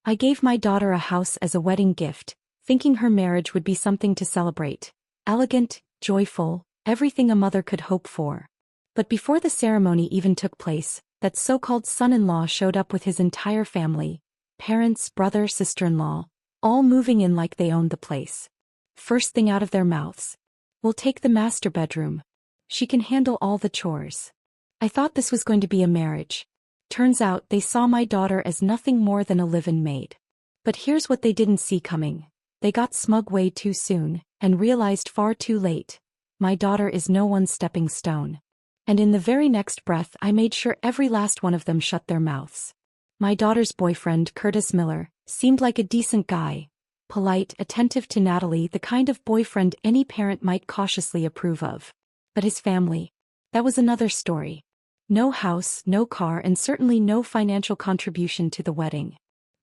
I gave my daughter a house as a wedding gift, thinking her marriage would be something to celebrate. Elegant, joyful, everything a mother could hope for. But before the ceremony even took place, that so-called son-in-law showed up with his entire family, parents, brother, sister-in-law, all moving in like they owned the place. First thing out of their mouths. "We'll take the master bedroom. She can handle all the chores." I thought this was going to be a marriage. Turns out they saw my daughter as nothing more than a live-in maid. But here's what they didn't see coming. They got smug way too soon, and realized far too late. My daughter is no one's stepping stone. And in the very next breath I made sure every last one of them shut their mouths. My daughter's boyfriend, Curtis Miller, seemed like a decent guy. Polite, attentive to Natalie, the kind of boyfriend any parent might cautiously approve of. But his family. That was another story. No house, no car, and certainly no financial contribution to the wedding.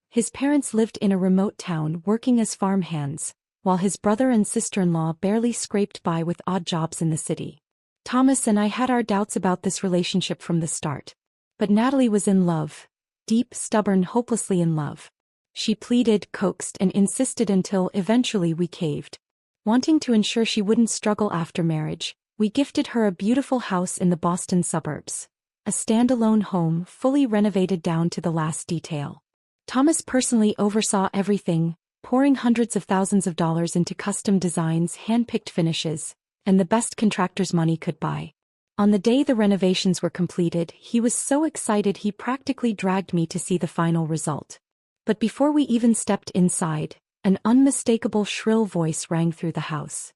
His parents lived in a remote town working as farmhands, while his brother and sister-in-law barely scraped by with odd jobs in the city. Thomas and I had our doubts about this relationship from the start. But Natalie was in love. Deep, stubborn, hopelessly in love. She pleaded, coaxed, and insisted until eventually we caved. Wanting to ensure she wouldn't struggle after marriage, we gifted her a beautiful house in the Boston suburbs. A standalone home fully renovated down to the last detail. Thomas personally oversaw everything, pouring hundreds of thousands of dollars into custom designs, hand-picked finishes, and the best contractor's money could buy. On the day the renovations were completed, he was so excited he practically dragged me to see the final result. But before we even stepped inside, an unmistakable shrill voice rang through the house.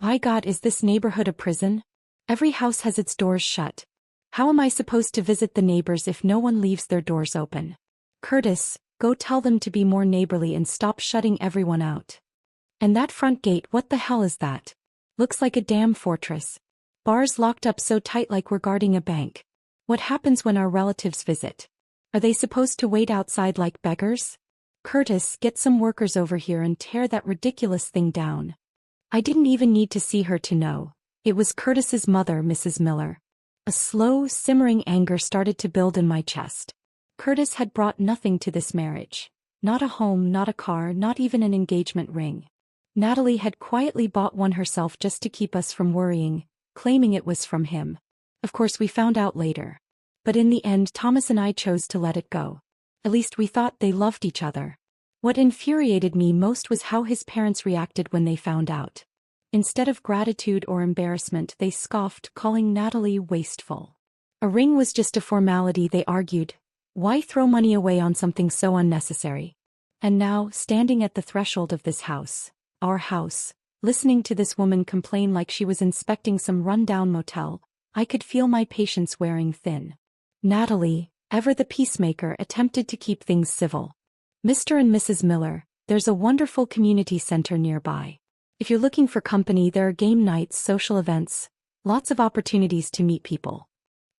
"My God, is this neighborhood a prison? Every house has its doors shut. How am I supposed to visit the neighbors if no one leaves their doors open? Curtis, go tell them to be more neighborly and stop shutting everyone out. And that front gate, what the hell is that? Looks like a damn fortress. Bars locked up so tight like we're guarding a bank. What happens when our relatives visit? Are they supposed to wait outside like beggars? Curtis, get some workers over here and tear that ridiculous thing down." I didn't even need to see her to know. It was Curtis's mother, Mrs. Miller. A slow, simmering anger started to build in my chest. Curtis had brought nothing to this marriage. Not a home, not a car, not even an engagement ring. Natalie had quietly bought one herself just to keep us from worrying, claiming it was from him. Of course we found out later. But in the end Thomas and I chose to let it go. At least we thought they loved each other. What infuriated me most was how his parents reacted when they found out. Instead of gratitude or embarrassment, they scoffed, calling Natalie wasteful. A ring was just a formality, they argued. Why throw money away on something so unnecessary? And now, standing at the threshold of this house, our house, listening to this woman complain like she was inspecting some run-down motel, I could feel my patience wearing thin. Natalie, ever the peacemaker, attempted to keep things civil. "Mr. and Mrs. Miller, there's a wonderful community center nearby. If you're looking for company, there are game nights, social events, lots of opportunities to meet people."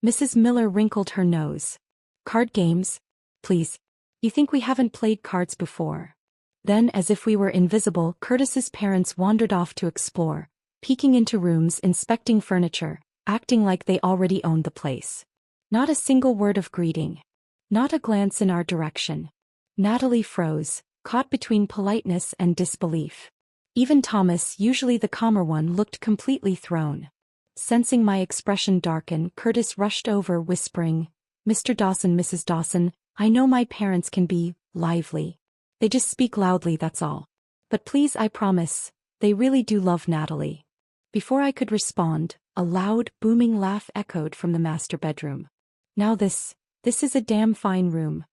Mrs. Miller wrinkled her nose. "Card games? Please. You think we haven't played cards before?" Then, as if we were invisible, Curtis's parents wandered off to explore, peeking into rooms, inspecting furniture, acting like they already owned the place. Not a single word of greeting. Not a glance in our direction. Natalie froze, caught between politeness and disbelief. Even Thomas, usually the calmer one, looked completely thrown. Sensing my expression darken, Curtis rushed over, whispering, "Mr. Dawson, Mrs. Dawson, I know my parents can be lively. They just speak loudly, that's all. But please, I promise, they really do love Natalie." Before I could respond, a loud, booming laugh echoed from the master bedroom. "Now this is a damn fine room."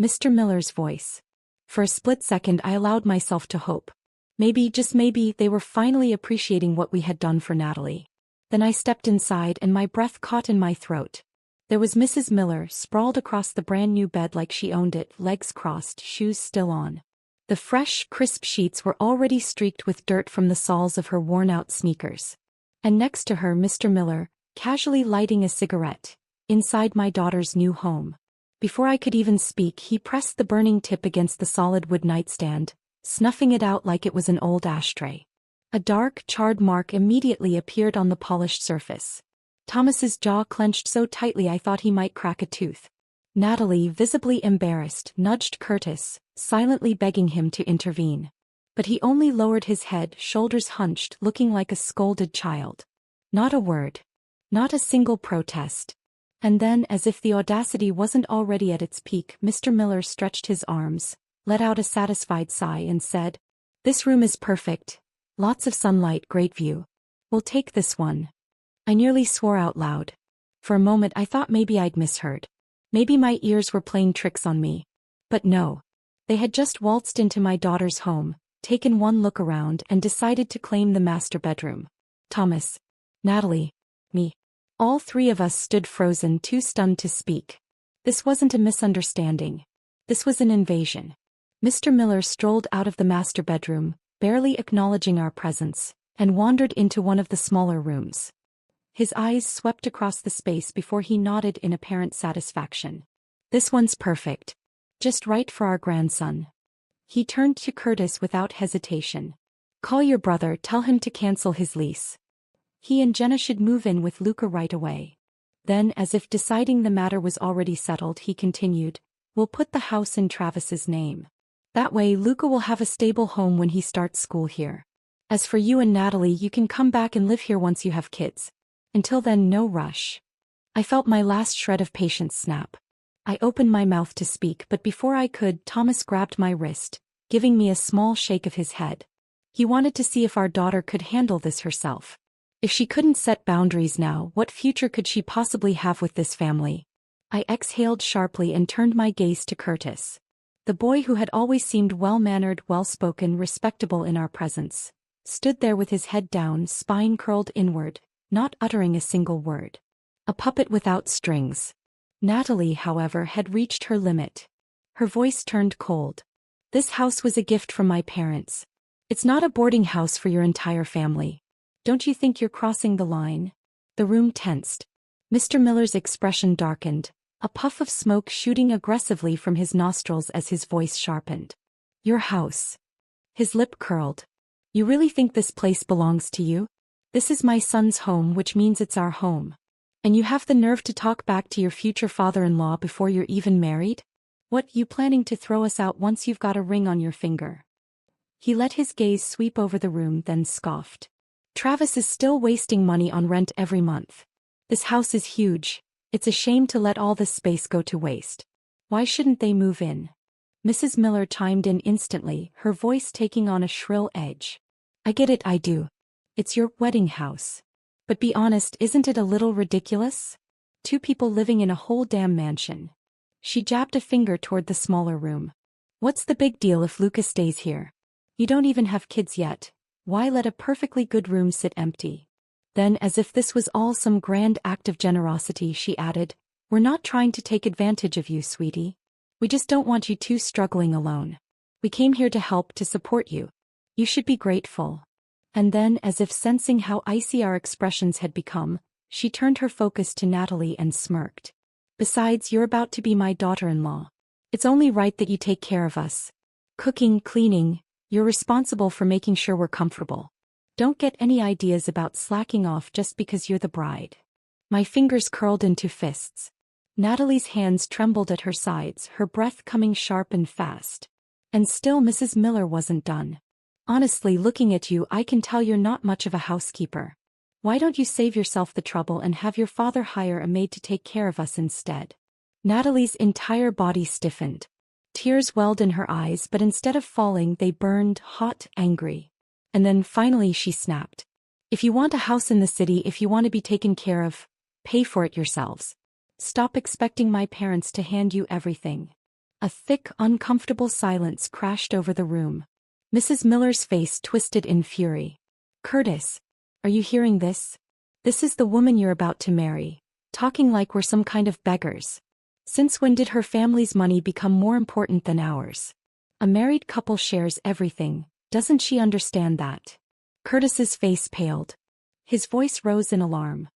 Mr. Miller's voice. For a split second I allowed myself to hope. Maybe, just maybe, they were finally appreciating what we had done for Natalie. Then I stepped inside and my breath caught in my throat. There was Mrs. Miller, sprawled across the brand new bed like she owned it, legs crossed, shoes still on. The fresh, crisp sheets were already streaked with dirt from the soles of her worn-out sneakers. And next to her, Mr. Miller, casually lighting a cigarette, inside my daughter's new home. Before I could even speak, he pressed the burning tip against the solid wood nightstand, snuffing it out like it was an old ashtray. A dark, charred mark immediately appeared on the polished surface. Thomas's jaw clenched so tightly I thought he might crack a tooth. Natalie, visibly embarrassed, nudged Curtis, silently begging him to intervene. But he only lowered his head, shoulders hunched, looking like a scolded child. Not a word. Not a single protest. And then, as if the audacity wasn't already at its peak, Mr. Miller stretched his arms, let out a satisfied sigh and said, "This room is perfect. Lots of sunlight, great view. We'll take this one." I nearly swore out loud. For a moment I thought maybe I'd misheard. Maybe my ears were playing tricks on me. But no. They had just waltzed into my daughter's home, taken one look around and decided to claim the master bedroom. Thomas, Natalie, me. All three of us stood frozen, too stunned to speak. This wasn't a misunderstanding. This was an invasion. Mr. Miller strolled out of the master bedroom, barely acknowledging our presence, and wandered into one of the smaller rooms. His eyes swept across the space before he nodded in apparent satisfaction. "This one's perfect. Just right for our grandson." He turned to Curtis without hesitation. "Call your brother, tell him to cancel his lease. He and Jenna should move in with Luca right away." Then, as if deciding the matter was already settled, he continued, "We'll put the house in Travis's name. That way Luca will have a stable home when he starts school here. As for you and Natalie, you can come back and live here once you have kids. Until then, no rush." I felt my last shred of patience snap. I opened my mouth to speak, but before I could, Thomas grabbed my wrist, giving me a small shake of his head. He wanted to see if our daughter could handle this herself. If she couldn't set boundaries now, what future could she possibly have with this family? I exhaled sharply and turned my gaze to Curtis. The boy who had always seemed well-mannered, well-spoken, respectable in our presence, stood there with his head down, spine curled inward, not uttering a single word. A puppet without strings. Natalie, however, had reached her limit. Her voice turned cold. "This house was a gift from my parents. It's not a boarding house for your entire family. Don't you think you're crossing the line?" The room tensed. Mr. Miller's expression darkened, a puff of smoke shooting aggressively from his nostrils as his voice sharpened. "Your house." His lip curled. "You really think this place belongs to you? This is my son's home, which means it's our home. And you have the nerve to talk back to your future father-in-law before you're even married? What, you planning to throw us out once you've got a ring on your finger?" He let his gaze sweep over the room, then scoffed. "Travis is still wasting money on rent every month. This house is huge. It's a shame to let all this space go to waste. Why shouldn't they move in?" Mrs. Miller chimed in instantly, her voice taking on a shrill edge. "I get it, I do. It's your wedding house. But be honest, isn't it a little ridiculous? Two people living in a whole damn mansion." She jabbed a finger toward the smaller room. "What's the big deal if Lucas stays here? You don't even have kids yet. Why let a perfectly good room sit empty?" Then, as if this was all some grand act of generosity, she added, "We're not trying to take advantage of you, sweetie. We just don't want you two struggling alone. We came here to help, to support you. You should be grateful." And then, as if sensing how icy our expressions had become, she turned her focus to Natalie and smirked. "Besides, you're about to be my daughter-in-law. It's only right that you take care of us. Cooking, cleaning, you're responsible for making sure we're comfortable. Don't get any ideas about slacking off just because you're the bride." My fingers curled into fists. Natalie's hands trembled at her sides, her breath coming sharp and fast. And still Mrs. Miller wasn't done. "Honestly, looking at you, I can tell you're not much of a housekeeper. Why don't you save yourself the trouble and have your father hire a maid to take care of us instead?" Natalie's entire body stiffened. Tears welled in her eyes, but instead of falling, they burned, hot, angry. And then finally she snapped. "If you want a house in the city, if you want to be taken care of, pay for it yourselves. Stop expecting my parents to hand you everything." A thick, uncomfortable silence crashed over the room. Mrs. Miller's face twisted in fury. "Curtis, are you hearing this? This is the woman you're about to marry, talking like we're some kind of beggars. Since when did her family's money become more important than ours? A married couple shares everything, doesn't she understand that?" Curtis's face paled. His voice rose in alarm.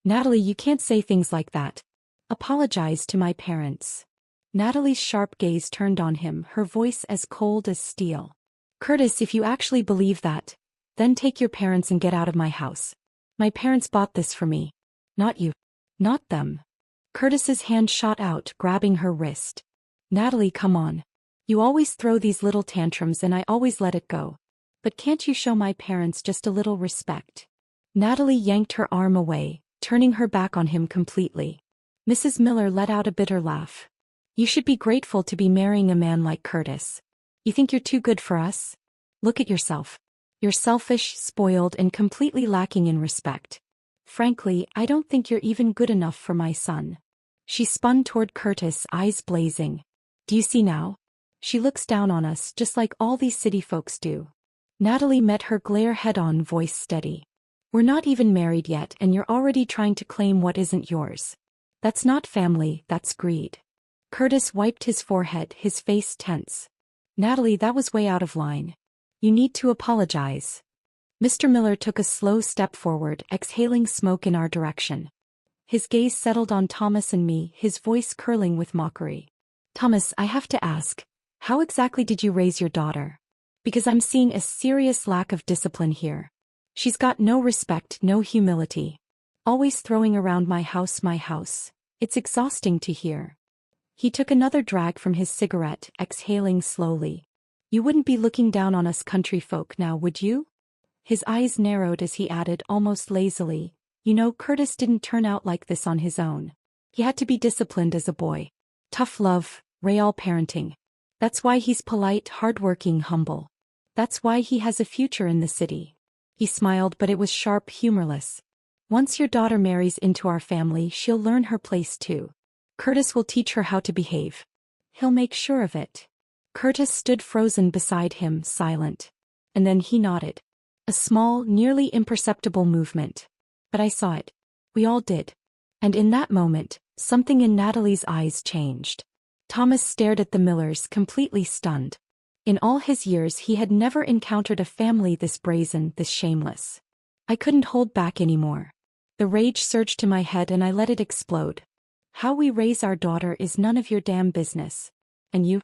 "Natalie, you can't say things like that. Apologize to my parents." Natalie's sharp gaze turned on him, her voice as cold as steel. "Curtis, if you actually believe that, then take your parents and get out of my house. My parents bought this for me. Not you. Not them." Curtis's hand shot out, grabbing her wrist. Natalie, come on. You always throw these little tantrums and I always let it go. But can't you show my parents just a little respect? Natalie yanked her arm away, turning her back on him completely. Mrs. Miller let out a bitter laugh. You should be grateful to be marrying a man like Curtis. You think you're too good for us? Look at yourself. You're selfish, spoiled, and completely lacking in respect. Frankly, I don't think you're even good enough for my son. She spun toward Curtis, eyes blazing. Do you see now? She looks down on us just like all these city folks do. Natalie met her glare head-on, voice steady. We're not even married yet and you're already trying to claim what isn't yours. That's not family, that's greed. Curtis wiped his forehead, his face tense. Natalie, that was way out of line. You need to apologize. Mr. Miller took a slow step forward, exhaling smoke in our direction. His gaze settled on Thomas and me, his voice curling with mockery. Thomas, I have to ask, how exactly did you raise your daughter? Because I'm seeing a serious lack of discipline here. She's got no respect, no humility. Always throwing around my house, my house. It's exhausting to hear. He took another drag from his cigarette, exhaling slowly. You wouldn't be looking down on us country folk now, would you? His eyes narrowed as he added almost lazily, you know, Curtis didn't turn out like this on his own. He had to be disciplined as a boy. Tough love, real parenting. That's why he's polite, hardworking, humble. That's why he has a future in the city. He smiled, but it was sharp, humorless. Once your daughter marries into our family, she'll learn her place too. Curtis will teach her how to behave. He'll make sure of it. Curtis stood frozen beside him, silent. And then he nodded. A small, nearly imperceptible movement. But I saw it. We all did. And in that moment, something in Natalie's eyes changed. Thomas stared at the Millers, completely stunned. In all his years he had never encountered a family this brazen, this shameless. I couldn't hold back anymore. The rage surged to my head and I let it explode. How we raise our daughter is none of your damn business. And you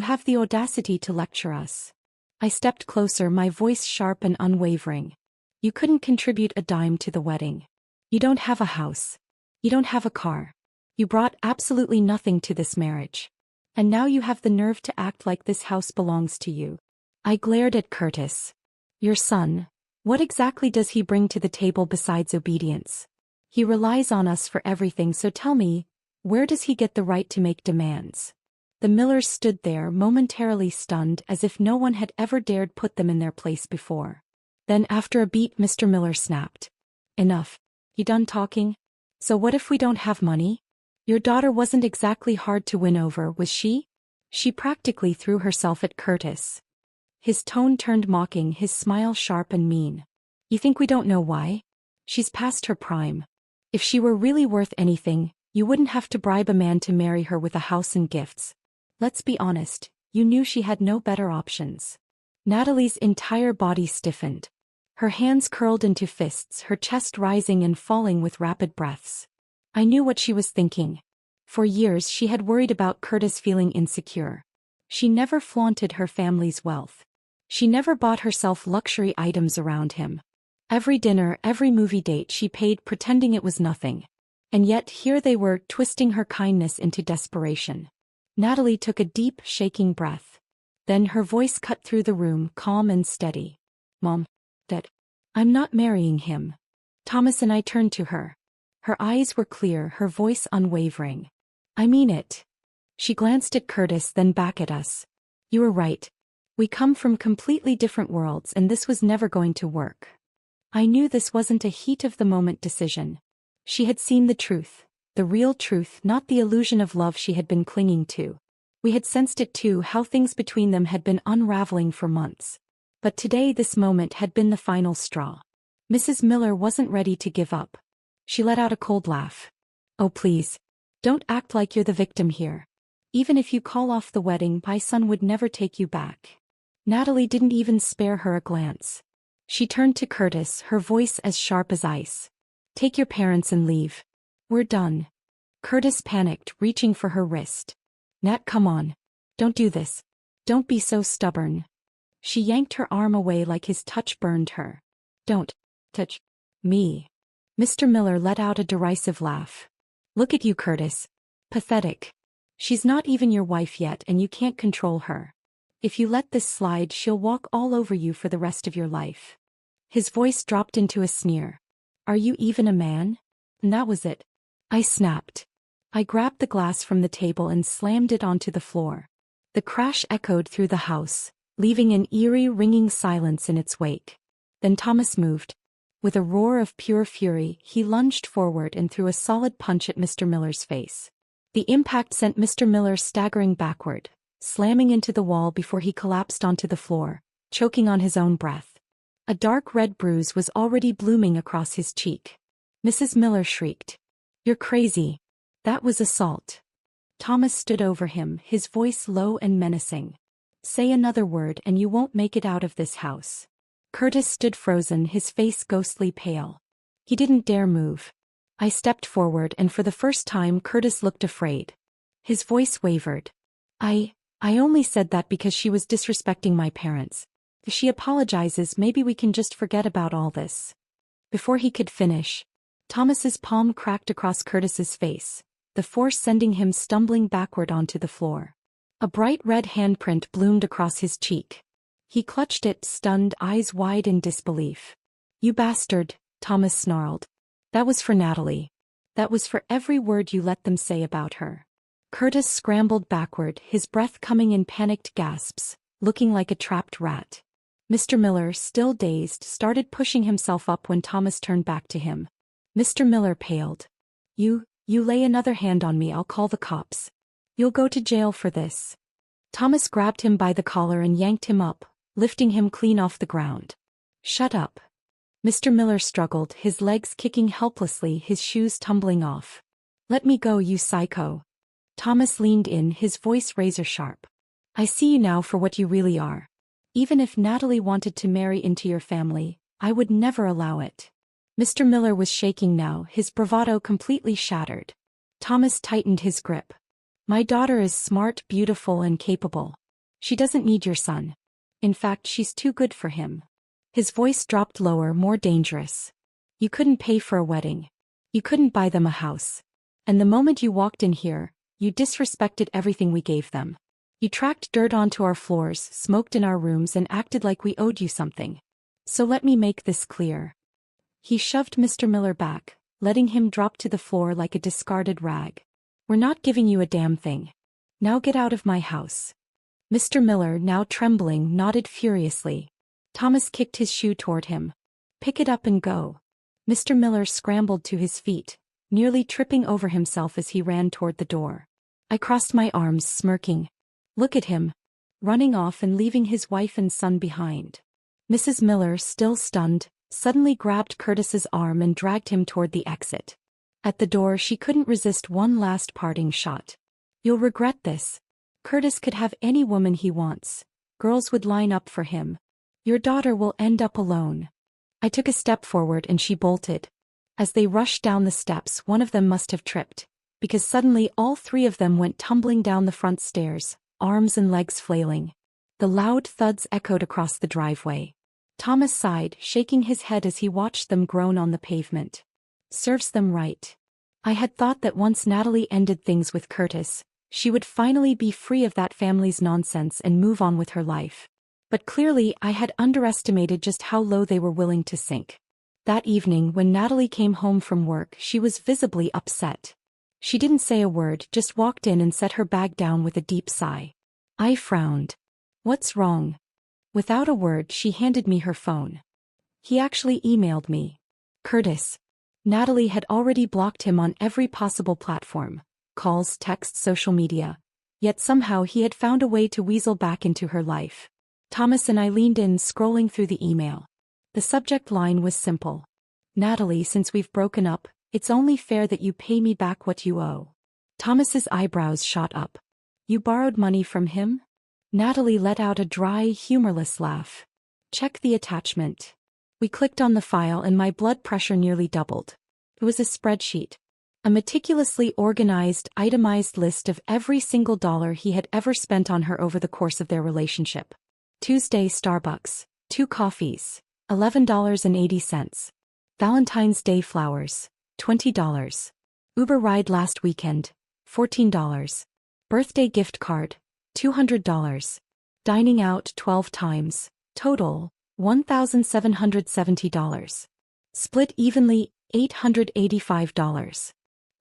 have the audacity to lecture us. I stepped closer, my voice sharp and unwavering. You couldn't contribute a dime to the wedding. You don't have a house. You don't have a car. You brought absolutely nothing to this marriage. And now you have the nerve to act like this house belongs to you. I glared at Curtis. Your son, what exactly does he bring to the table besides obedience? He relies on us for everything, so tell me, where does he get the right to make demands? The Millers stood there, momentarily stunned, as if no one had ever dared put them in their place before. Then after a beat, Mr. Miller snapped. Enough. You done talking? So what if we don't have money? Your daughter wasn't exactly hard to win over, was she? She practically threw herself at Curtis. His tone turned mocking, his smile sharp and mean. You think we don't know why? She's past her prime. If she were really worth anything, you wouldn't have to bribe a man to marry her with a house and gifts. Let's be honest, you knew she had no better options. Natalie's entire body stiffened. Her hands curled into fists, her chest rising and falling with rapid breaths. I knew what she was thinking. For years she had worried about Curtis feeling insecure. She never flaunted her family's wealth. She never bought herself luxury items around him. Every dinner, every movie date she paid pretending it was nothing. And yet here they were, twisting her kindness into desperation. Natalie took a deep, shaking breath. Then her voice cut through the room, calm and steady. Mom, Dad, I'm not marrying him. Thomas and I turned to her. Her eyes were clear, her voice unwavering. I mean it. She glanced at Curtis, then back at us. You were right. We come from completely different worlds and this was never going to work. I knew this wasn't a heat-of-the-moment decision. She had seen the truth, the real truth, not the illusion of love she had been clinging to. We had sensed it too, how things between them had been unraveling for months. But today this moment had been the final straw. Mrs. Miller wasn't ready to give up. She let out a cold laugh. Oh please. Don't act like you're the victim here. Even if you call off the wedding, my son would never take you back. Natalie didn't even spare her a glance. She turned to Curtis, her voice as sharp as ice. Take your parents and leave. We're done. Curtis panicked, reaching for her wrist. Nat, come on. Don't do this. Don't be so stubborn. She yanked her arm away like his touch burned her. Don't touch me. Mr. Miller let out a derisive laugh. Look at you, Curtis. Pathetic. She's not even your wife yet and you can't control her. If you let this slide, she'll walk all over you for the rest of your life. His voice dropped into a sneer. Are you even a man? And that was it. I snapped. I grabbed the glass from the table and slammed it onto the floor. The crash echoed through the house, leaving an eerie ringing silence in its wake. Then Thomas moved. With a roar of pure fury, he lunged forward and threw a solid punch at Mr. Miller's face. The impact sent Mr. Miller staggering backward, slamming into the wall before he collapsed onto the floor, choking on his own breath. A dark red bruise was already blooming across his cheek. Mrs. Miller shrieked. You're crazy. That was assault. Thomas stood over him, his voice low and menacing. Say another word and you won't make it out of this house. Curtis stood frozen, his face ghostly pale. He didn't dare move. I stepped forward and for the first time Curtis looked afraid. His voice wavered. I only said that because she was disrespecting my parents. If she apologizes, maybe we can just forget about all this. Before he could finish, Thomas's palm cracked across Curtis's face, the force sending him stumbling backward onto the floor. A bright red handprint bloomed across his cheek. He clutched it, stunned, eyes wide in disbelief. You bastard, Thomas snarled. That was for Natalie. That was for every word you let them say about her. Curtis scrambled backward, his breath coming in panicked gasps, looking like a trapped rat. Mr. Miller, still dazed, started pushing himself up when Thomas turned back to him. Mr. Miller paled. You lay another hand on me, I'll call the cops. You'll go to jail for this. Thomas grabbed him by the collar and yanked him up, lifting him clean off the ground. Shut up. Mr. Miller struggled, his legs kicking helplessly, his shoes tumbling off. Let me go, you psycho. Thomas leaned in, his voice razor-sharp. I see you now for what you really are. Even if Natalie wanted to marry into your family, I would never allow it. Mr. Miller was shaking now, his bravado completely shattered. Thomas tightened his grip. My daughter is smart, beautiful, and capable. She doesn't need your son. In fact, she's too good for him. His voice dropped lower, more dangerous. You couldn't pay for a wedding. You couldn't buy them a house. And the moment you walked in here, you disrespected everything we gave them. You tracked dirt onto our floors, smoked in our rooms, and acted like we owed you something. So let me make this clear. He shoved Mr. Miller back, letting him drop to the floor like a discarded rag. We're not giving you a damn thing. Now get out of my house. Mr. Miller, now trembling, nodded furiously. Thomas kicked his shoe toward him. Pick it up and go. Mr. Miller scrambled to his feet, nearly tripping over himself as he ran toward the door. I crossed my arms, smirking. Look at him. Running off and leaving his wife and son behind. Mrs. Miller, still stunned, suddenly grabbed Curtis's arm and dragged him toward the exit. At the door, she couldn't resist one last parting shot. You'll regret this. Curtis could have any woman he wants. Girls would line up for him. Your daughter will end up alone. I took a step forward and she bolted. As they rushed down the steps, one of them must have tripped, because suddenly all three of them went tumbling down the front stairs, arms and legs flailing. The loud thuds echoed across the driveway. Thomas sighed, shaking his head as he watched them groan on the pavement. Serves them right. I had thought that once Natalie ended things with Curtis, she would finally be free of that family's nonsense and move on with her life. But clearly I had underestimated just how low they were willing to sink. That evening, when Natalie came home from work, she was visibly upset. She didn't say a word, just walked in and set her bag down with a deep sigh. I frowned. What's wrong? Without a word, she handed me her phone. He actually emailed me. Curtis. Natalie had already blocked him on every possible platform. Calls, texts, social media. Yet somehow he had found a way to weasel back into her life. Thomas and I leaned in, scrolling through the email. The subject line was simple. Natalie, since we've broken up, it's only fair that you pay me back what you owe. Thomas's eyebrows shot up. You borrowed money from him? Natalie let out a dry, humorless laugh. Check the attachment. We clicked on the file and my blood pressure nearly doubled. It was a spreadsheet. A meticulously organized, itemized list of every single dollar he had ever spent on her over the course of their relationship. Tuesday, Starbucks. 2 coffees. $11.80. Valentine's Day flowers. $20. Uber ride last weekend, $14. Birthday gift card, $200. Dining out 12 times, total, $1,770. Split evenly, $885.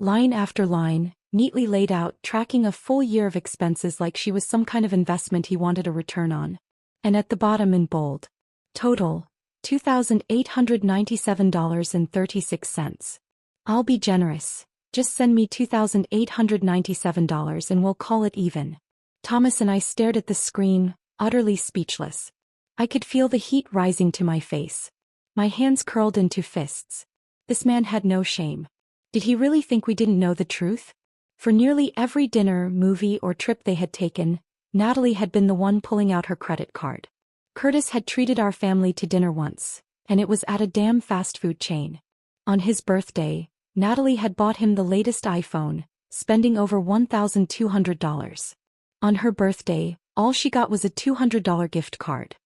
Line after line, neatly laid out, tracking a full year of expenses like she was some kind of investment he wanted a return on. And at the bottom in bold, total, $2,897.36. I'll be generous. Just send me $2,897 and we'll call it even. Thomas and I stared at the screen, utterly speechless. I could feel the heat rising to my face. My hands curled into fists. This man had no shame. Did he really think we didn't know the truth? For nearly every dinner, movie, or trip they had taken, Natalie had been the one pulling out her credit card. Curtis had treated our family to dinner once, and it was at a damn fast food chain. On his birthday, Natalie had bought him the latest iPhone, spending over $1,200. On her birthday, all she got was a $200 gift card.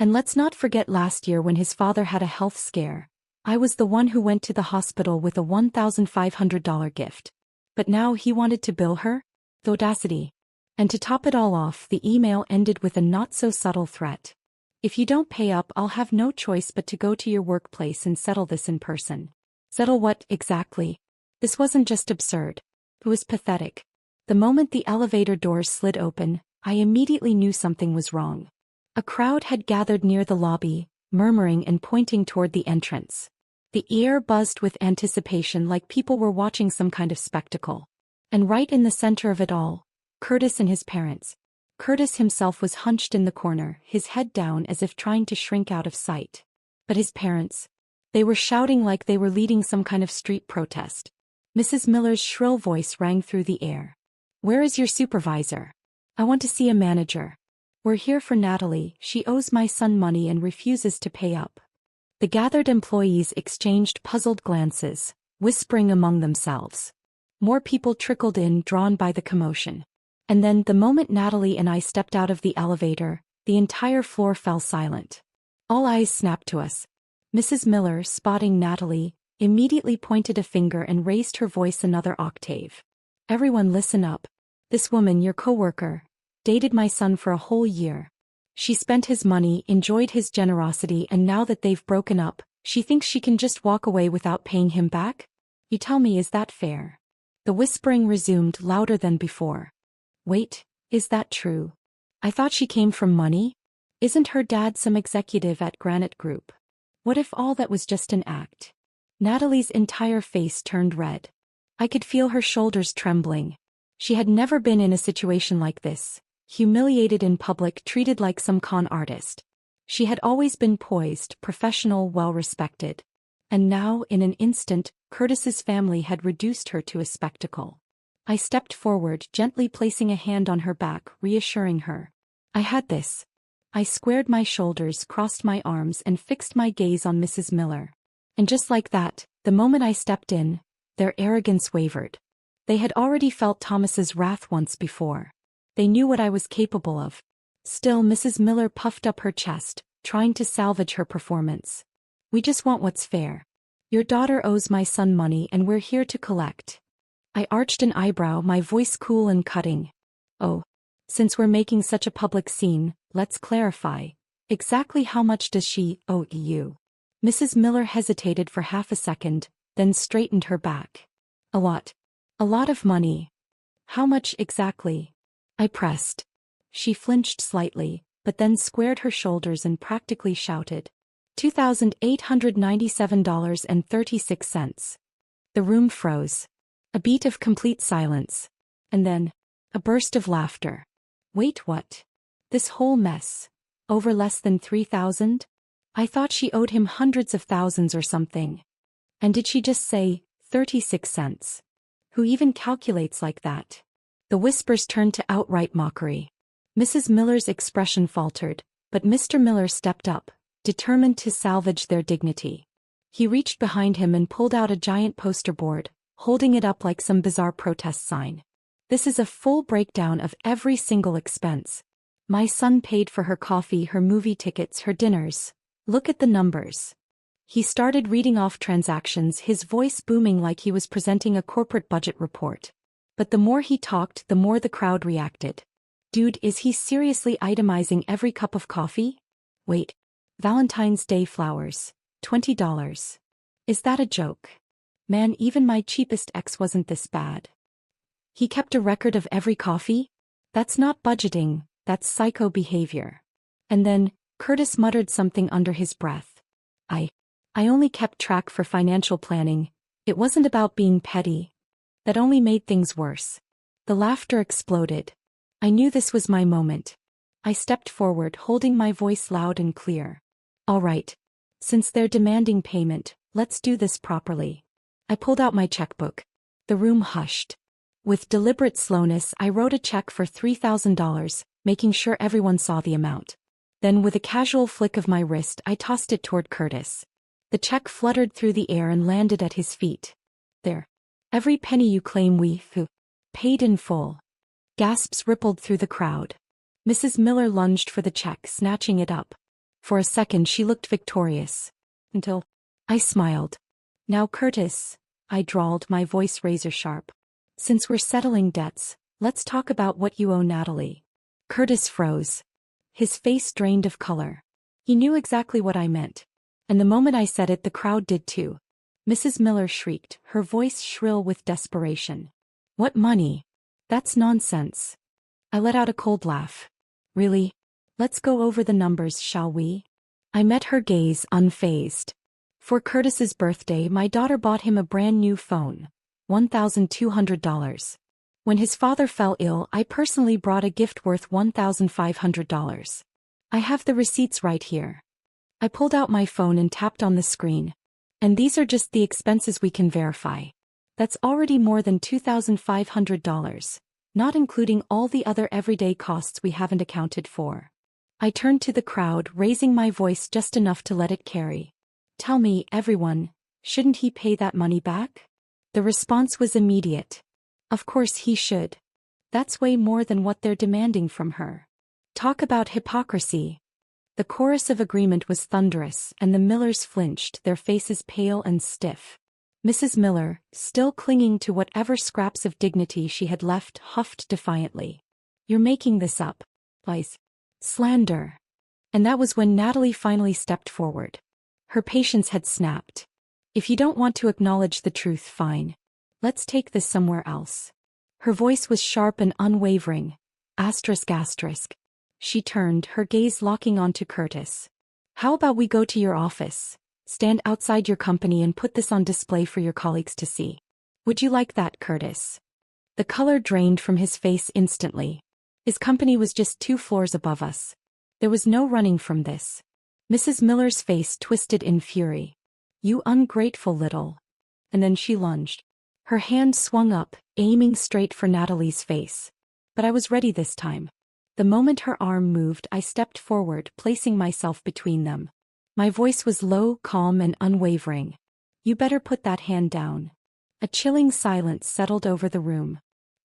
And let's not forget last year when his father had a health scare. I was the one who went to the hospital with a $1,500 gift. But now he wanted to bill her? The audacity. And to top it all off, the email ended with a not-so-subtle threat. If you don't pay up, I'll have no choice but to go to your workplace and settle this in person. Settle what, exactly? This wasn't just absurd. It was pathetic. The moment the elevator doors slid open, I immediately knew something was wrong. A crowd had gathered near the lobby, murmuring and pointing toward the entrance. The air buzzed with anticipation like people were watching some kind of spectacle. And right in the center of it all, Curtis and his parents. Curtis himself was hunched in the corner, his head down as if trying to shrink out of sight. But his parents, they were shouting like they were leading some kind of street protest. Mrs. Miller's shrill voice rang through the air. "Where is your supervisor? I want to see a manager. We're here for Natalie, she owes my son money and refuses to pay up." The gathered employees exchanged puzzled glances, whispering among themselves. More people trickled in, drawn by the commotion. And then, the moment Natalie and I stepped out of the elevator, the entire floor fell silent. All eyes snapped to us. Mrs. Miller, spotting Natalie, immediately pointed a finger and raised her voice another octave. "Everyone listen up. This woman, your coworker, dated my son for a whole year. She spent his money, enjoyed his generosity, and now that they've broken up, she thinks she can just walk away without paying him back? You tell me, is that fair?" The whispering resumed, louder than before. "Wait, is that true? I thought she came from money? Isn't her dad some executive at Granite Group? What if all that was just an act?" Natalie's entire face turned red. I could feel her shoulders trembling. She had never been in a situation like this, humiliated in public, treated like some con artist. She had always been poised, professional, well-respected. And now, in an instant, Curtis's family had reduced her to a spectacle. I stepped forward, gently placing a hand on her back, reassuring her. "I had this." I squared my shoulders, crossed my arms, and fixed my gaze on Mrs. Miller. And just like that, the moment I stepped in, their arrogance wavered. They had already felt Thomas's wrath once before. They knew what I was capable of. Still, Mrs. Miller puffed up her chest, trying to salvage her performance. "We just want what's fair. Your daughter owes my son money and we're here to collect." I arched an eyebrow, my voice cool and cutting. "Oh, since we're making such a public scene, let's clarify. Exactly how much does she owe you?" Mrs. Miller hesitated for half a second, then straightened her back. "A lot. A lot of money." "How much exactly?" I pressed. She flinched slightly, but then squared her shoulders and practically shouted. $2,897.36. The room froze. A beat of complete silence. And then, a burst of laughter. "Wait, what? This whole mess? Over less than 3,000? I thought she owed him hundreds of thousands or something. And did she just say, 36 cents? Who even calculates like that?" The whispers turned to outright mockery. Mrs. Miller's expression faltered, but Mr. Miller stepped up, determined to salvage their dignity. He reached behind him and pulled out a giant poster board, holding it up like some bizarre protest sign. "This is a full breakdown of every single expense. My son paid for her coffee, her movie tickets, her dinners. Look at the numbers." He started reading off transactions, his voice booming like he was presenting a corporate budget report. But the more he talked, the more the crowd reacted. Dude, is he seriously itemizing every cup of coffee? Wait. Valentine's Day flowers. $20. Is that a joke? Man, even my cheapest ex wasn't this bad. He kept a record of every coffee? That's not budgeting, that's psycho behavior. And then, Curtis muttered something under his breath. I only kept track for financial planning. It wasn't about being petty. That only made things worse. The laughter exploded. I knew this was my moment. I stepped forward, holding my voice loud and clear. All right. Since they're demanding payment, let's do this properly. I pulled out my checkbook. The room hushed. With deliberate slowness, I wrote a check for $3,000, making sure everyone saw the amount. Then with a casual flick of my wrist, I tossed it toward Curtis. The check fluttered through the air and landed at his feet. There. Every penny you claim we paid in full. Gasps rippled through the crowd. Mrs. Miller lunged for the check, snatching it up. For a second she looked victorious. Until I smiled. Now Curtis, I drawled, my voice razor sharp. Since we're settling debts, let's talk about what you owe Natalie. Curtis froze. His face drained of color. He knew exactly what I meant. And the moment I said it, the crowd did too. Mrs. Miller shrieked, her voice shrill with desperation. What money? That's nonsense. I let out a cold laugh. Really? Let's go over the numbers, shall we? I met her gaze, unfazed. For Curtis's birthday, my daughter bought him a brand new phone. $1,200. When his father fell ill, I personally brought a gift worth $1,500. I have the receipts right here. I pulled out my phone and tapped on the screen. And these are just the expenses we can verify. That's already more than $2,500, not including all the other everyday costs we haven't accounted for. I turned to the crowd, raising my voice just enough to let it carry. Tell me, everyone, shouldn't he pay that money back? The response was immediate. Of course he should. That's way more than what they're demanding from her. Talk about hypocrisy. The chorus of agreement was thunderous, and the Millers flinched, their faces pale and stiff. Mrs. Miller, still clinging to whatever scraps of dignity she had left, huffed defiantly. You're making this up. Lies. Slander. And that was when Natalie finally stepped forward. Her patience had snapped. If you don't want to acknowledge the truth, fine. Let's take this somewhere else. Her voice was sharp and unwavering. Asterisk asterisk. She turned, her gaze locking onto Curtis. How about we go to your office, stand outside your company and put this on display for your colleagues to see? Would you like that, Curtis? The color drained from his face instantly. His company was just 2 floors above us. There was no running from this. Mrs. Miller's face twisted in fury. You ungrateful little. And then she lunged. Her hand swung up, aiming straight for Natalie's face. But I was ready this time. The moment her arm moved, I stepped forward, placing myself between them. My voice was low, calm, and unwavering. You better put that hand down. A chilling silence settled over the room.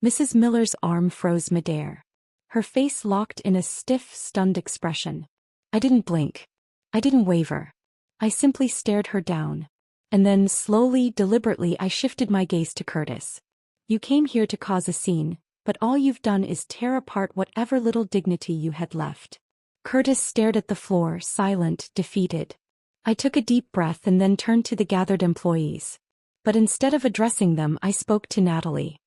Mrs. Miller's arm froze midair. Her face locked in a stiff, stunned expression. I didn't blink. I didn't waver. I simply stared her down. And then, slowly, deliberately, I shifted my gaze to Curtis. You came here to cause a scene, but all you've done is tear apart whatever little dignity you had left. Curtis stared at the floor, silent, defeated. I took a deep breath and then turned to the gathered employees. But instead of addressing them, I spoke to Natalie.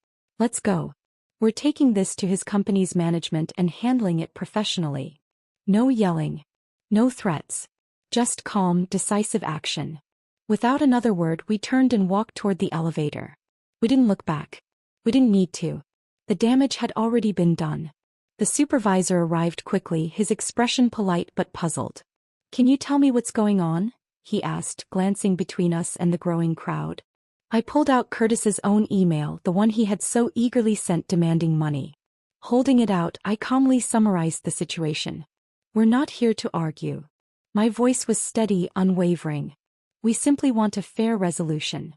Let's go. We're taking this to his company's management and handling it professionally. No yelling. No threats. Just calm, decisive action. Without another word, we turned and walked toward the elevator. We didn't look back. We didn't need to. The damage had already been done. The supervisor arrived quickly, his expression polite but puzzled. Can you tell me what's going on? He asked, glancing between us and the growing crowd. I pulled out Curtis's own email, the one he had so eagerly sent demanding money. Holding it out, I calmly summarized the situation. We're not here to argue. My voice was steady, unwavering. We simply want a fair resolution.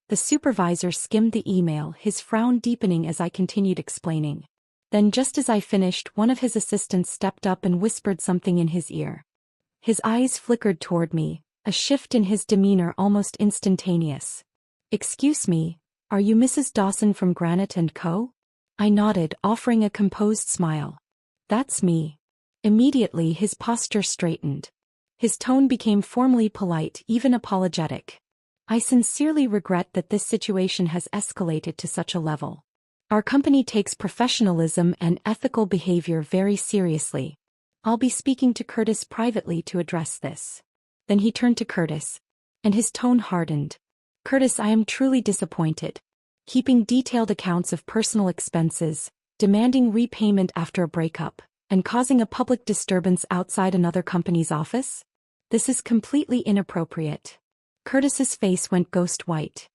The supervisor skimmed the email, his frown deepening as I continued explaining. Then just as I finished, one of his assistants stepped up and whispered something in his ear. His eyes flickered toward me, a shift in his demeanor almost instantaneous. "Excuse me, are you Mrs. Dawson from Granite & Co.?" I nodded, offering a composed smile. "That's me." Immediately his posture straightened. His tone became formally polite, even apologetic. "I sincerely regret that this situation has escalated to such a level. Our company takes professionalism and ethical behavior very seriously. I'll be speaking to Curtis privately to address this." Then he turned to Curtis, and his tone hardened. "Curtis, I am truly disappointed. Keeping detailed accounts of personal expenses, demanding repayment after a breakup, and causing a public disturbance outside another company's office? This is completely inappropriate." Curtis's face went ghost white.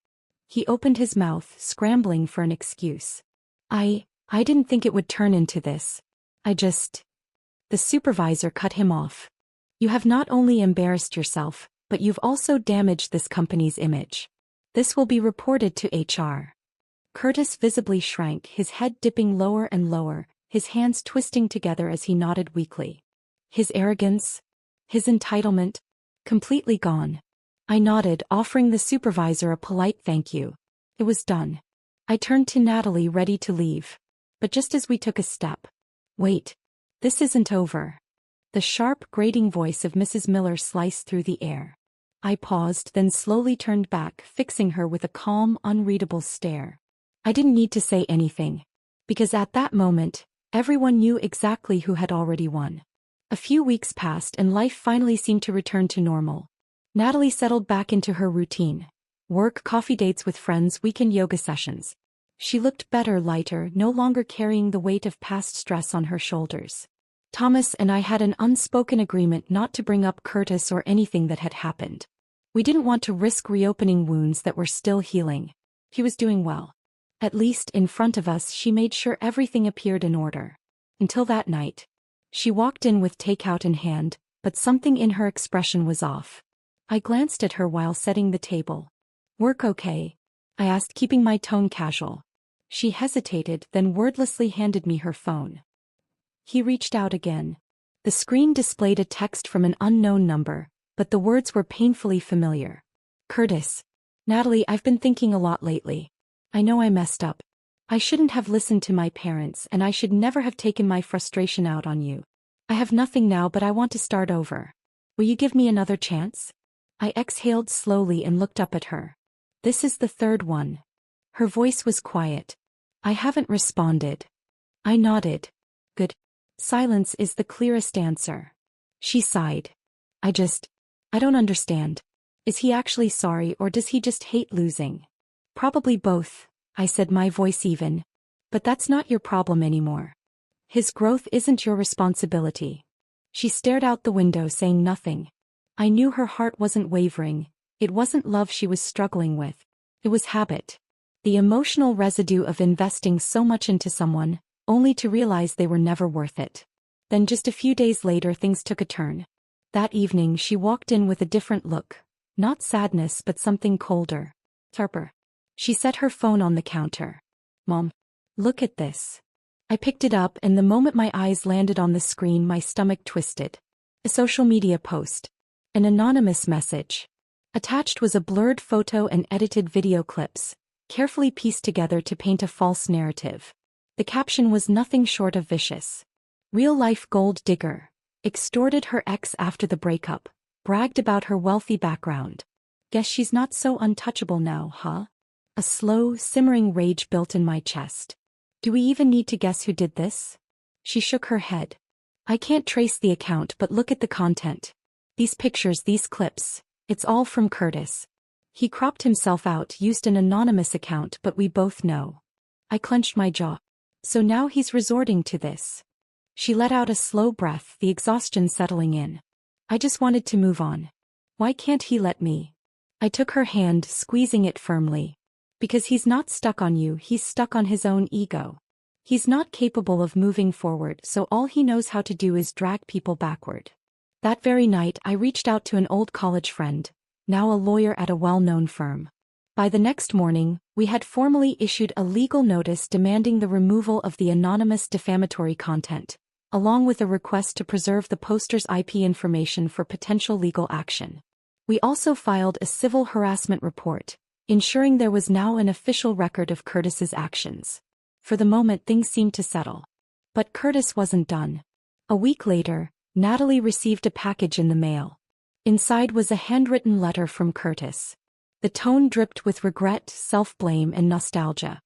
He opened his mouth, scrambling for an excuse. I didn't think it would turn into this. The supervisor cut him off. "You have not only embarrassed yourself, but you've also damaged this company's image. This will be reported to HR." Curtis visibly shrank, his head dipping lower and lower, his hands twisting together as he nodded weakly. His arrogance, his entitlement, completely gone. I nodded, offering the supervisor a polite thank you. It was done. I turned to Natalie, ready to leave. But just as we took a step. "Wait. This isn't over." The sharp, grating voice of Mrs. Miller sliced through the air. I paused, then slowly turned back, fixing her with a calm, unreadable stare. I didn't need to say anything. Because at that moment, everyone knew exactly who had already won. A few weeks passed and life finally seemed to return to normal. Natalie settled back into her routine. Work, coffee dates with friends, weekend yoga sessions. She looked better, lighter, no longer carrying the weight of past stress on her shoulders. Thomas and I had an unspoken agreement not to bring up Curtis or anything that had happened. We didn't want to risk reopening wounds that were still healing. He was doing well. At least in front of us, she made sure everything appeared in order. Until that night. She walked in with takeout in hand, but something in her expression was off. I glanced at her while setting the table. "Work okay?" I asked, keeping my tone casual. She hesitated, then wordlessly handed me her phone. He reached out again. The screen displayed a text from an unknown number, but the words were painfully familiar. "Curtis. Natalie, I've been thinking a lot lately. I know I messed up. I shouldn't have listened to my parents, and I should never have taken my frustration out on you. I have nothing now, but I want to start over. Will you give me another chance?" I exhaled slowly and looked up at her. "This is the third one." Her voice was quiet. "I haven't responded." I nodded. "Good. Silence is the clearest answer." She sighed. I don't understand. Is he actually sorry, or does he just hate losing?" "Probably both," I said, my voice even. "But that's not your problem anymore. His growth isn't your responsibility." She stared out the window, saying nothing. I knew her heart wasn't wavering. It wasn't love she was struggling with. It was habit. The emotional residue of investing so much into someone, only to realize they were never worth it. Then just a few days later, things took a turn. That evening she walked in with a different look. Not sadness, but something colder. Sharper. She set her phone on the counter. "Mom, look at this." I picked it up, and the moment my eyes landed on the screen, my stomach twisted. A social media post. An anonymous message. Attached was a blurred photo and edited video clips, carefully pieced together to paint a false narrative. The caption was nothing short of vicious. "Real-life gold digger. Extorted her ex after the breakup. Bragged about her wealthy background. Guess she's not so untouchable now, huh?" A slow, simmering rage built in my chest. "Do we even need to guess who did this?" She shook her head. "I can't trace the account, but look at the content. These pictures, these clips. It's all from Curtis. He cropped himself out, used an anonymous account, but we both know." I clenched my jaw. "So now he's resorting to this." She let out a slow breath, the exhaustion settling in. "I just wanted to move on. Why can't he let me?" I took her hand, squeezing it firmly. "Because he's not stuck on you, he's stuck on his own ego. He's not capable of moving forward, so all he knows how to do is drag people backward." That very night I reached out to an old college friend, now a lawyer at a well-known firm. By the next morning, we had formally issued a legal notice demanding the removal of the anonymous defamatory content, along with a request to preserve the poster's IP information for potential legal action. We also filed a civil harassment report, ensuring there was now an official record of Curtis's actions. For the moment, things seemed to settle. But Curtis wasn't done. A week later, Natalie received a package in the mail. Inside was a handwritten letter from Curtis. The tone dripped with regret, self-blame, and nostalgia.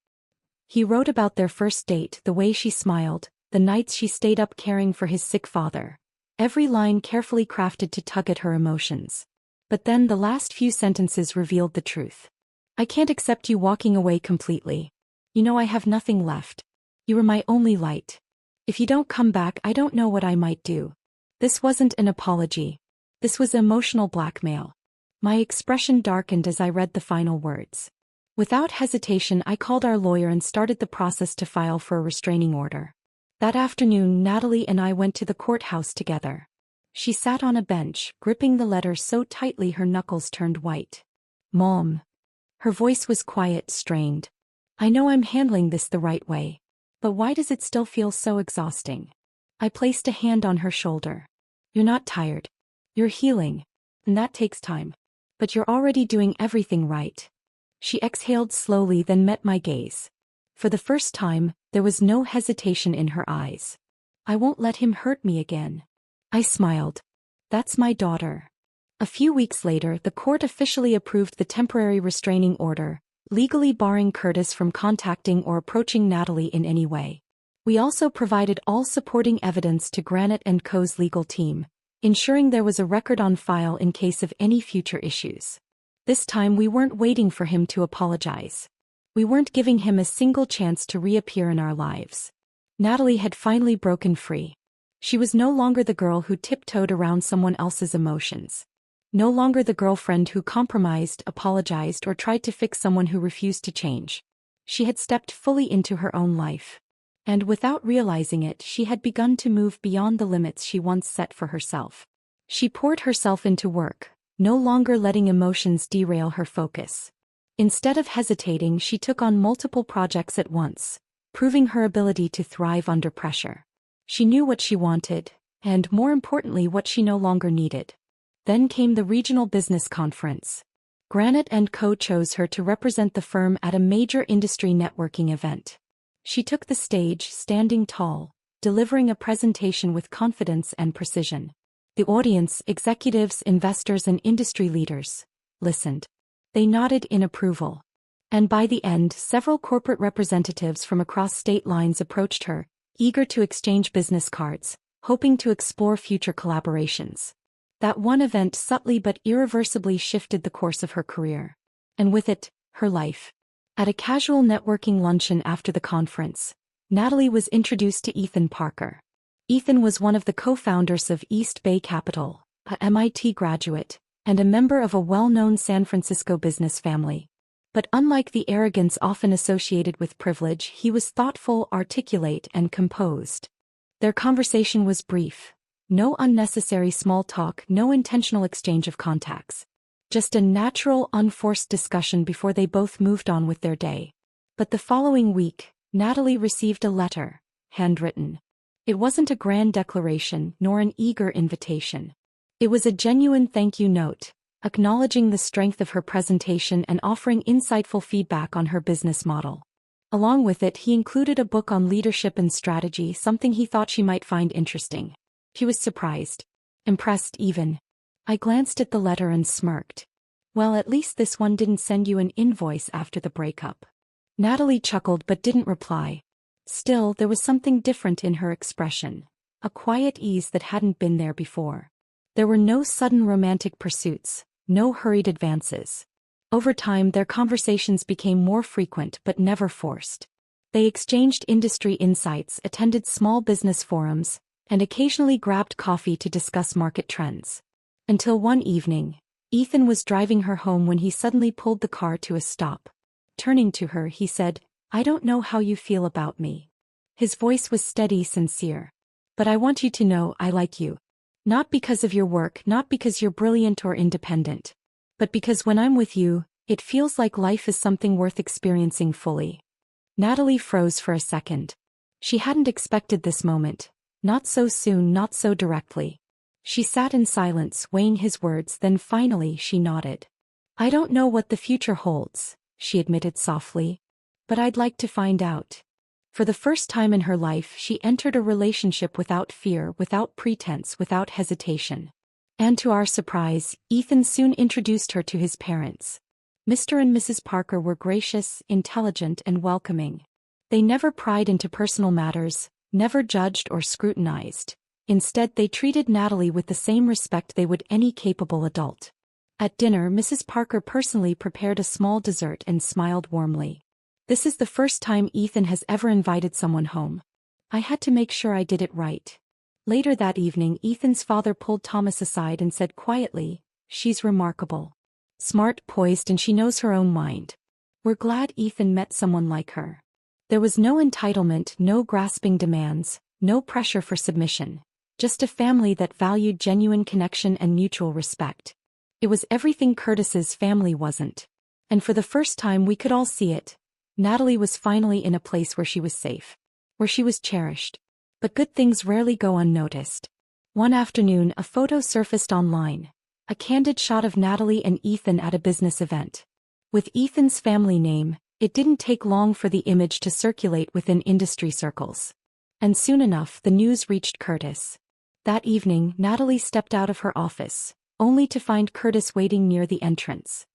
He wrote about their first date, the way she smiled, the nights she stayed up caring for his sick father. Every line carefully crafted to tug at her emotions. But then the last few sentences revealed the truth. I can't accept you walking away completely. You know I have nothing left. You were my only light. If you don't come back, I don't know what I might do. This wasn't an apology. This was emotional blackmail. My expression darkened as I read the final words. Without hesitation, I called our lawyer and started the process to file for a restraining order. That afternoon, Natalie and I went to the courthouse together. She sat on a bench, gripping the letter so tightly her knuckles turned white. Mom. Her voice was quiet, strained. I know I'm handling this the right way. But why does it still feel so exhausting? I placed a hand on her shoulder. You're not tired. You're healing. And that takes time. But you're already doing everything right. She exhaled slowly, then met my gaze. For the first time, there was no hesitation in her eyes. I won't let him hurt me again. I smiled. That's my daughter. A few weeks later, the court officially approved the temporary restraining order, legally barring Curtis from contacting or approaching Natalie in any way. We also provided all supporting evidence to Granite & Co.'s legal team, ensuring there was a record on file in case of any future issues. This time we weren't waiting for him to apologize. We weren't giving him a single chance to reappear in our lives. Natalie had finally broken free. She was no longer the girl who tiptoed around someone else's emotions. No longer the girlfriend who compromised, apologized, or tried to fix someone who refused to change. She had stepped fully into her own life. And without realizing it, she had begun to move beyond the limits she once set for herself. She poured herself into work, no longer letting emotions derail her focus. Instead of hesitating, she took on multiple projects at once, proving her ability to thrive under pressure. She knew what she wanted, and more importantly, what she no longer needed. Then came the regional business conference. Granite & Co. chose her to represent the firm at a major industry networking event. She took the stage, standing tall, delivering a presentation with confidence and precision. The audience, executives, investors, and industry leaders, listened. They nodded in approval. And by the end, several corporate representatives from across state lines approached her, eager to exchange business cards, hoping to explore future collaborations. That one event subtly but irreversibly shifted the course of her career. And with it, her life. At a casual networking luncheon after the conference, Natalie was introduced to Ethan Parker. Ethan was one of the co-founders of East Bay Capital, a MIT graduate, and a member of a well-known San Francisco business family. But unlike the arrogance often associated with privilege, he was thoughtful, articulate, and composed. Their conversation was brief. No unnecessary small talk, no intentional exchange of contacts. Just a natural, unforced discussion before they both moved on with their day. But the following week, Natalie received a letter, handwritten. It wasn't a grand declaration, nor an eager invitation. It was a genuine thank you note, acknowledging the strength of her presentation and offering insightful feedback on her business model. Along with it, he included a book on leadership and strategy, something he thought she might find interesting. She was surprised. Impressed even. I glanced at the letter and smirked. Well, at least this one didn't send you an invoice after the breakup. Natalie chuckled but didn't reply. Still, there was something different in her expression. A quiet ease that hadn't been there before. There were no sudden romantic pursuits, no hurried advances. Over time, their conversations became more frequent but never forced. They exchanged industry insights, attended small business forums, and occasionally grabbed coffee to discuss market trends. Until one evening, Ethan was driving her home when he suddenly pulled the car to a stop. Turning to her, he said, I don't know how you feel about me. His voice was steady, sincere. But I want you to know I like you. Not because of your work, not because you're brilliant or independent. But because when I'm with you, it feels like life is something worth experiencing fully. Natalie froze for a second. She hadn't expected this moment. Not so soon, not so directly. She sat in silence, weighing his words, then finally she nodded. "I don't know what the future holds," she admitted softly. "But I'd like to find out." For the first time in her life, she entered a relationship without fear, without pretense, without hesitation. And to our surprise, Ethan soon introduced her to his parents. Mr. and Mrs. Parker were gracious, intelligent, and welcoming. They never pried into personal matters, never judged or scrutinized. Instead, they treated Natalie with the same respect they would any capable adult. At dinner, Mrs. Parker personally prepared a small dessert and smiled warmly. "This is the first time Ethan has ever invited someone home. I had to make sure I did it right." Later that evening, Ethan's father pulled Thomas aside and said quietly, "She's remarkable. Smart, poised, and she knows her own mind. We're glad Ethan met someone like her." There was no entitlement, no grasping demands, no pressure for submission. Just a family that valued genuine connection and mutual respect. It was everything Curtis's family wasn't. And for the first time we could all see it. Natalie was finally in a place where she was safe. Where she was cherished. But good things rarely go unnoticed. One afternoon, a photo surfaced online. A candid shot of Natalie and Ethan at a business event. With Ethan's family name, it didn't take long for the image to circulate within industry circles. And soon enough, the news reached Curtis. That evening, Natalie stepped out of her office, only to find Curtis waiting near the entrance.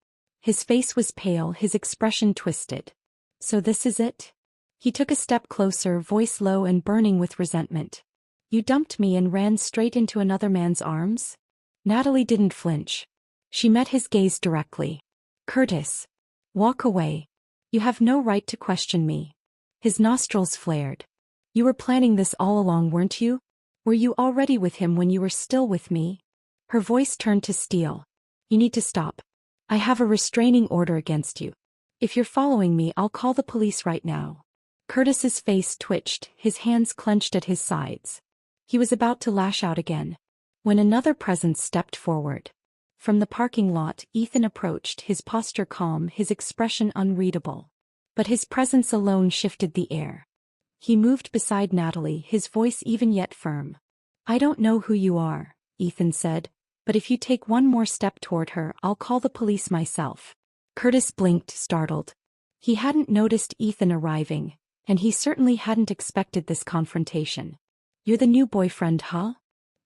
His face was pale, his expression twisted. "So this is it?" He took a step closer, voice low and burning with resentment. "You dumped me and ran straight into another man's arms?" Natalie didn't flinch. She met his gaze directly. "Curtis. Walk away. You have no right to question me." His nostrils flared. "You were planning this all along, weren't you? Were you already with him when you were still with me?" Her voice turned to steel. "You need to stop. I have a restraining order against you. If you're following me, I'll call the police right now." Curtis's face twitched, his hands clenched at his sides. He was about to lash out again, when another presence stepped forward. From the parking lot, Ethan approached, his posture calm, his expression unreadable. But his presence alone shifted the air. He moved beside Natalie, his voice even yet firm. "I don't know who you are," Ethan said, "but if you take one more step toward her, I'll call the police myself." Curtis blinked, startled. He hadn't noticed Ethan arriving, and he certainly hadn't expected this confrontation. "You're the new boyfriend, huh?"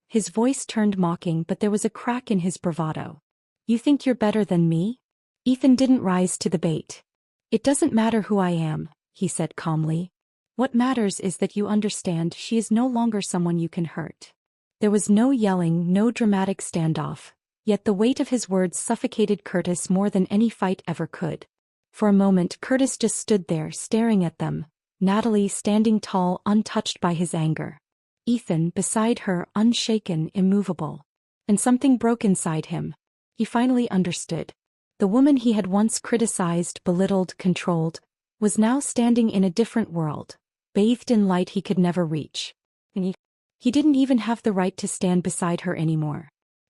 His voice turned mocking, but there was a crack in his bravado. "You think you're better than me?" Ethan didn't rise to the bait. "It doesn't matter who I am," he said calmly. "What matters is that you understand she is no longer someone you can hurt." There was no yelling, no dramatic standoff, yet the weight of his words suffocated Curtis more than any fight ever could. For a moment, Curtis just stood there, staring at them, Natalie standing tall, untouched by his anger. Ethan, beside her, unshaken, immovable. And something broke inside him. He finally understood. The woman he had once criticized, belittled, controlled, was now standing in a different world, bathed in light he could never reach. And he didn't even have the right to stand beside her anymore.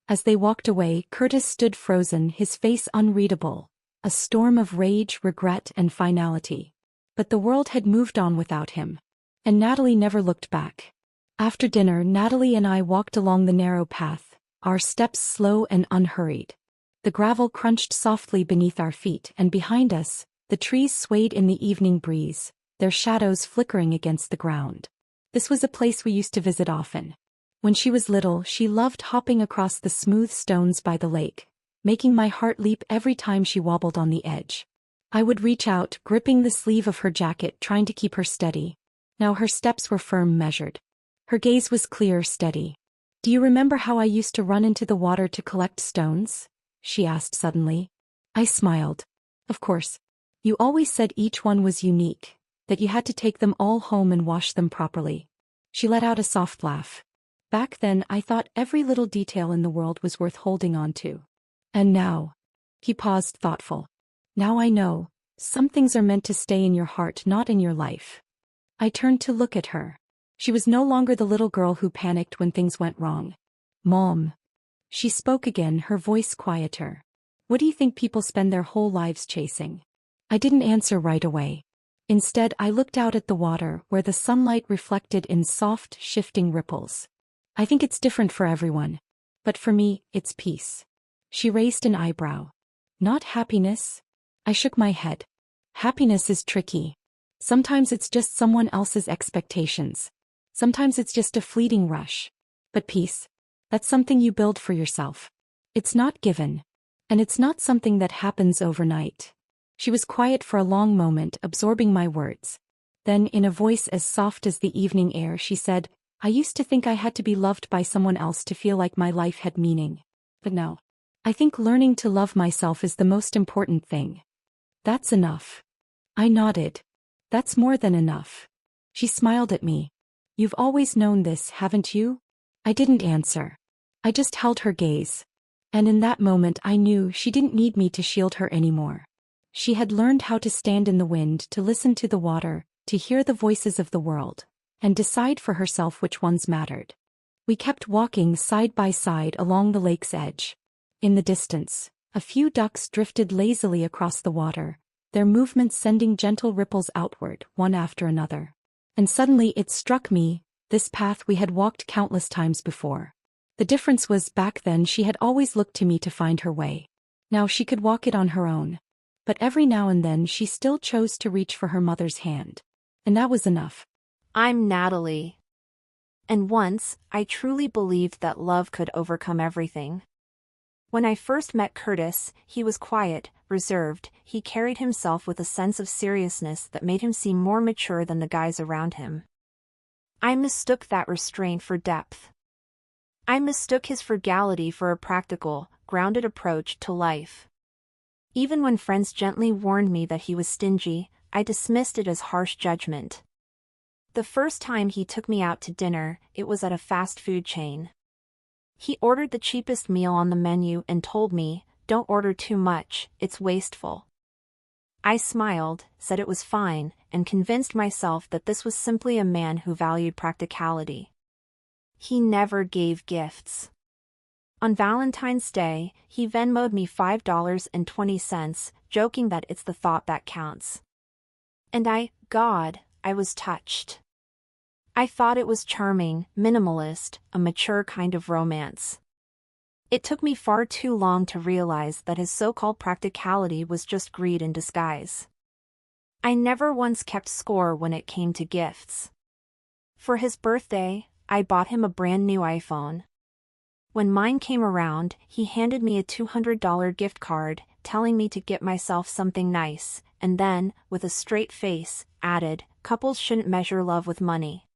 As they walked away, Curtis stood frozen, his face unreadable, a storm of rage, regret, and finality. But the world had moved on without him. And Natalie never looked back. After dinner, Natalie and I walked along the narrow path, our steps slow and unhurried. The gravel crunched softly beneath our feet, and behind us, the trees swayed in the evening breeze, their shadows flickering against the ground. This was a place we used to visit often. When she was little, she loved hopping across the smooth stones by the lake, making my heart leap every time she wobbled on the edge. I would reach out, gripping the sleeve of her jacket, trying to keep her steady. Now her steps were firm, measured. Her gaze was clear, steady. "Do you remember how I used to run into the water to collect stones?" she asked suddenly. I smiled. "Of course. You always said each one was unique, that you had to take them all home and wash them properly." She let out a soft laugh. "Back then I thought every little detail in the world was worth holding on to. And now..." He paused, thoughtful. "Now I know, some things are meant to stay in your heart, not in your life." I turned to look at her. She was no longer the little girl who panicked when things went wrong. "Mom." She spoke again, her voice quieter. "What do you think people spend their whole lives chasing?" I didn't answer right away. Instead, I looked out at the water, where the sunlight reflected in soft, shifting ripples. "I think it's different for everyone. But for me, it's peace. She raised an eyebrow. Not happiness? I shook my head. Happiness is tricky. Sometimes it's just someone else's expectations. Sometimes it's just a fleeting rush. But peace? That's something you build for yourself. It's not given. And it's not something that happens overnight. She was quiet for a long moment, absorbing my words. Then, in a voice as soft as the evening air, she said, I used to think I had to be loved by someone else to feel like my life had meaning. But no. I think learning to love myself is the most important thing. That's enough. I nodded. That's more than enough. She smiled at me. You've always known this, haven't you? I didn't answer. I just held her gaze. And in that moment I knew she didn't need me to shield her anymore. She had learned how to stand in the wind, to listen to the water, to hear the voices of the world, and decide for herself which ones mattered. We kept walking side by side along the lake's edge. In the distance, a few ducks drifted lazily across the water, their movements sending gentle ripples outward, one after another. And suddenly it struck me, this path we had walked countless times before. The difference was, back then she had always looked to me to find her way. Now she could walk it on her own. But every now and then she still chose to reach for her mother's hand. And that was enough. I'm Natalie. And once, I truly believed that love could overcome everything. When I first met Curtis, he was quiet, reserved. He carried himself with a sense of seriousness that made him seem more mature than the guys around him. I mistook that restraint for depth. I mistook his frugality for a practical, grounded approach to life. Even when friends gently warned me that he was stingy, I dismissed it as harsh judgment. The first time he took me out to dinner, it was at a fast food chain. He ordered the cheapest meal on the menu and told me, "Don't order too much, it's wasteful." I smiled, said it was fine, and convinced myself that this was simply a man who valued practicality. He never gave gifts. On Valentine's Day, he Venmo'd me $5.20, joking that it's the thought that counts. And I was touched. I thought it was charming, minimalist, a mature kind of romance. It took me far too long to realize that his so-called practicality was just greed in disguise. I never once kept score when it came to gifts. For his birthday, I bought him a brand new iPhone. When mine came around, he handed me a $200 gift card, telling me to get myself something nice, and then, with a straight face, added, "Couples shouldn't measure love with money."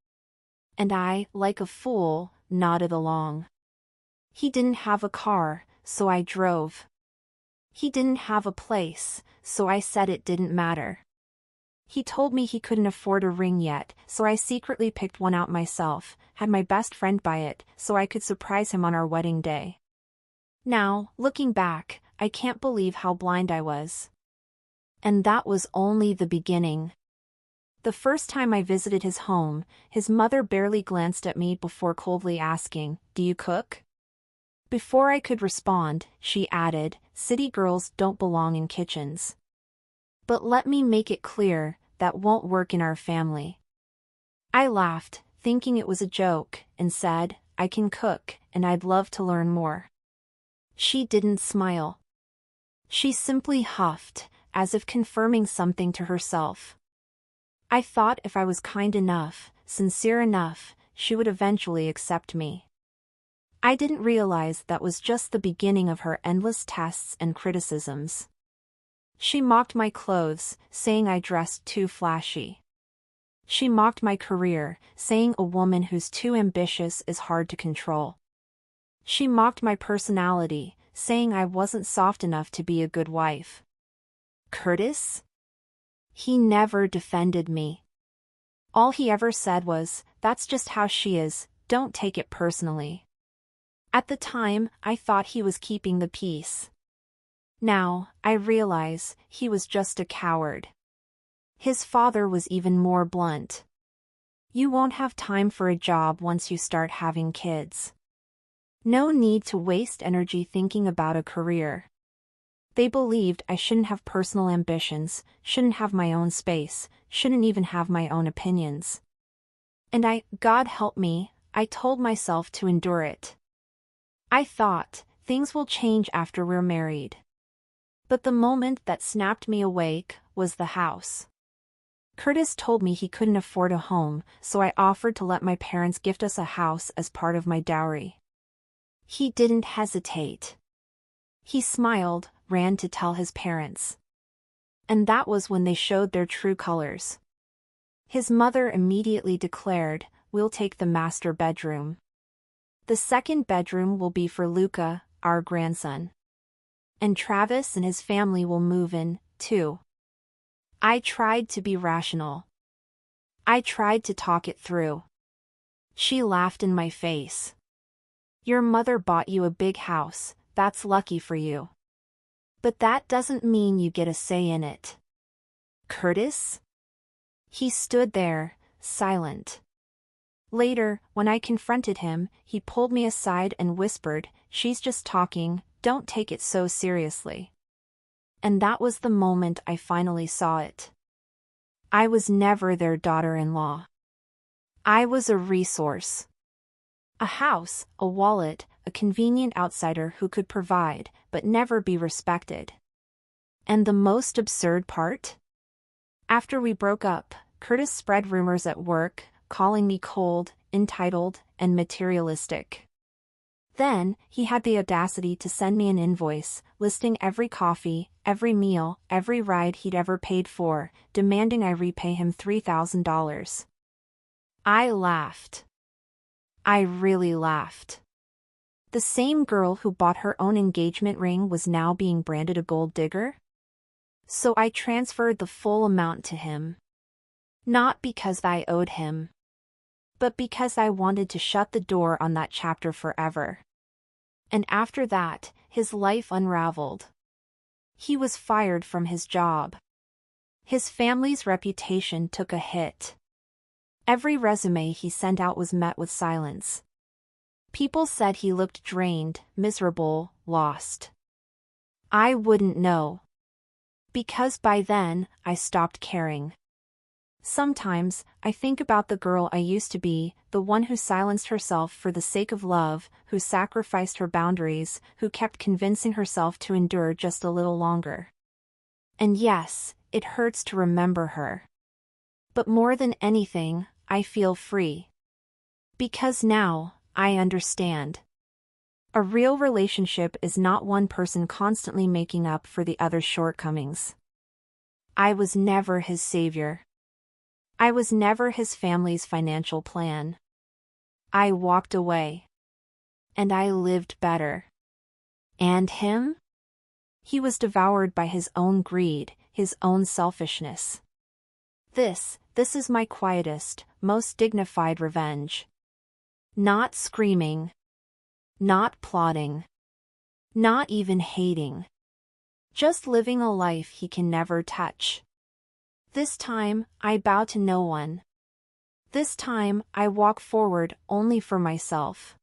And I, like a fool, nodded along. He didn't have a car, so I drove. He didn't have a place, so I said it didn't matter. He told me he couldn't afford a ring yet, so I secretly picked one out myself, had my best friend buy it, so I could surprise him on our wedding day. Now, looking back, I can't believe how blind I was. And that was only the beginning. The first time I visited his home, his mother barely glanced at me before coldly asking, "Do you cook?" Before I could respond, she added, "City girls don't belong in kitchens." But let me make it clear, that won't work in our family. I laughed, thinking it was a joke, and said, "I can cook, and I'd love to learn more." She didn't smile. She simply huffed, as if confirming something to herself. I thought if I was kind enough, sincere enough, she would eventually accept me. I didn't realize that was just the beginning of her endless tests and criticisms. She mocked my clothes, saying I dressed too flashy. She mocked my career, saying a woman who's too ambitious is hard to control. She mocked my personality, saying I wasn't soft enough to be a good wife. Curtis? He never defended me. All he ever said was, "That's just how she is, don't take it personally." At the time, I thought he was keeping the peace. Now, I realize, he was just a coward. His father was even more blunt. "You won't have time for a job once you start having kids. No need to waste energy thinking about a career." They believed I shouldn't have personal ambitions, shouldn't have my own space, shouldn't even have my own opinions. And God help me, I told myself to endure it. I thought, things will change after we're married. But the moment that snapped me awake was the house. Curtis told me he couldn't afford a home, so I offered to let my parents gift us a house as part of my dowry. He didn't hesitate. He smiled, ran to tell his parents. And that was when they showed their true colors. His mother immediately declared, "We'll take the master bedroom. The second bedroom will be for Luca, our grandson. And Travis and his family will move in, too." I tried to be rational. I tried to talk it through. She laughed in my face. "Your mother bought you a big house, that's lucky for you. But that doesn't mean you get a say in it." "Curtis?" He stood there, silent. Later, when I confronted him, he pulled me aside and whispered, "She's just talking, don't take it so seriously." And that was the moment I finally saw it. I was never their daughter-in-law. I was a resource. A house, a wallet, a convenient outsider who could provide, but never be respected. And the most absurd part? After we broke up, Curtis spread rumors at work, calling me cold, entitled, and materialistic. Then, he had the audacity to send me an invoice, listing every coffee, every meal, every ride he'd ever paid for, demanding I repay him $3,000. I laughed. I really laughed. The same girl who bought her own engagement ring was now being branded a gold digger? So I transferred the full amount to him. Not because I owed him, but because I wanted to shut the door on that chapter forever. And after that, his life unraveled. He was fired from his job. His family's reputation took a hit. Every resume he sent out was met with silence. People said he looked drained, miserable, lost. I wouldn't know. Because by then, I stopped caring. Sometimes, I think about the girl I used to be, the one who silenced herself for the sake of love, who sacrificed her boundaries, who kept convincing herself to endure just a little longer. And yes, it hurts to remember her. But more than anything, I feel free. Because now, I understand. A real relationship is not one person constantly making up for the other's shortcomings. I was never his savior. I was never his family's financial plan. I walked away. And I lived better. And him? He was devoured by his own greed, his own selfishness. This is my quietest, most dignified revenge. Not screaming. Not plotting. Not even hating. Just living a life he can never touch. This time, I bow to no one. This time, I walk forward only for myself.